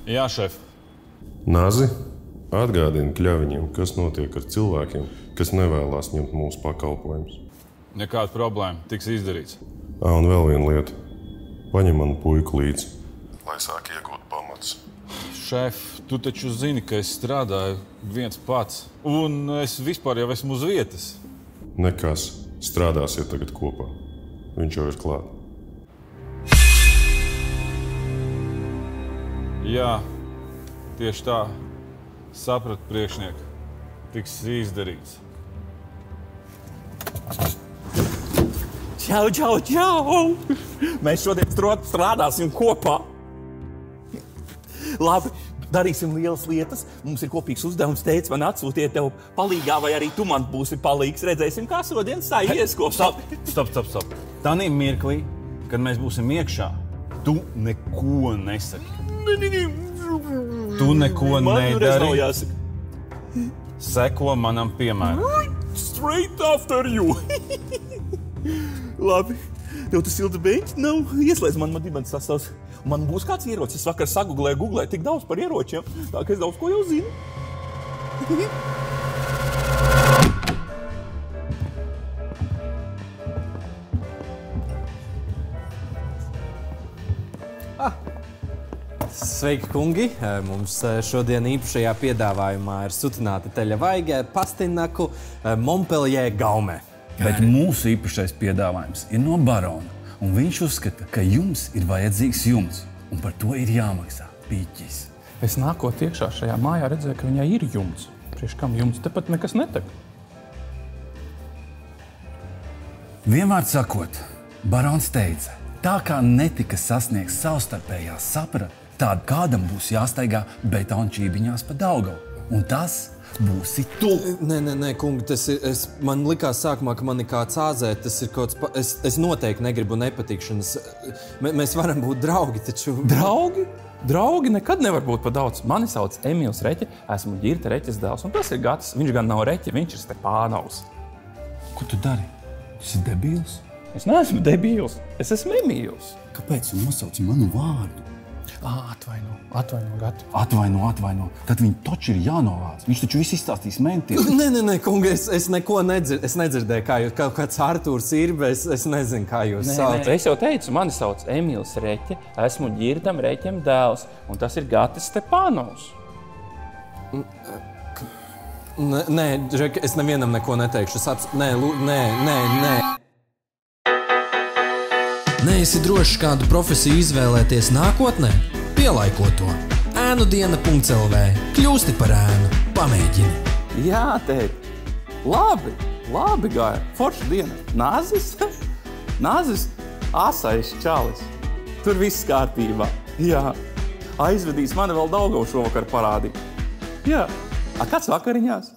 Jā, šef. Nazi, atgādini kļaviņiem, kas notiek ar cilvēkiem, kas nevēlās ņemt mūsu pakalpojumus. Nekāda problēma. Tiks izdarīts. Un vēl viena lieta. Paņem manu puiku līdzi, lai sāk iegūt pamatus. Šef, tu taču zini, ka es strādāju viens pats. Un es vispār jau esmu uz vietas. Nekas. Strādāsiet tagad kopā. Viņš jau ir klāt. Jā, tieši tā. Sapratu, priekšnieku. Tiks izdarīts. Čau, čau, čau! Mēs šodien strādāsim kopā. Labi, darīsim lielas lietas. Mums ir kopīgs uzdevums. Teica, man atsūtiet tev palīgā, vai arī tu man būsi palīgs. Redzēsim, kā šodien saies kopā. Stop. Tanī mirklī, kad mēs būsim iekšā, tu neko nesaki. Tu neko nedari. Seko manam piemēram. Straight after you! Labi, tev tas silta beigts nav. Ieslēdz man dibens sastāvs. Man būs kāds ierocis. Es vakar sagooglēju tik daudz par ieročiem. Tā ka es daudz ko jau zinu. Sveiki, kungi! Mums šodien īpašajā piedāvājumā ir sutināta teļavaigē pastinaku Montpellier gaumē. Bet mūsu īpašais piedāvājums ir no barona, un viņš uzskata, ka jums ir vajadzīgs jumts, un par to ir jāmaksā piķis. Es nākot iekšā šajā mājā redzēju, ka viņai ir jumts. Priekš kam jumts? Tepat nekas netek. Vienvārds sakot, barons teica, tā kā netika sasniegts savstarpējā sapratne, tāda kādam būs jāstaigā betona čībiņās pa Daugavu, un tas būsi tu. Nē, kungi, tas ir, man likās sākumā, ka man ir kāds āzē, tas ir kaut kas, es noteikti negribu nepatikšanas. Mēs varam būt draugi, taču... Draugi? Draugi nekad nevar būt pa daudz. Mani sauc Emīls Reķe, esmu Ģirta Reķes dēls, un tas ir Gatis. Viņš gan nav Reķe, viņš ir Stepānovs. Ko tu dari? Tu esi debīls? Es neesmu debīls, es esmu Emīls. Kāpēc tu nosauci manu vārdu? Atvaino, Gati. Atvaino. Tad viņi taču ir jānovāc. Viņš taču viss izstāstīs mentiem. Nē, kungi, es neko nedzirdēju, kā jūs, kaut kāds Artūrs Irbe, es nezinu, kā jūs sauc. Es jau teicu, mani sauc Emīls Reķe, esmu Ģirtam Reķem dēls, un tas ir Gatis Stepānovs. Nē, es nevienam neko neteikšu. Nē. Neesi drošs kādu profesiju izvēlēties nākotnē? Pielaiko to. ēnudiena.lv. Kļūsti par ēnu. Pamēģini. Jā, tēt. Labi gāja. Forša diena. Nāzis, asais čalis. Tur viss kārtībā. Jā. Aizvedīs mani vēl Daugavu šovakar parādīt. Jā. Kāds vakariņās?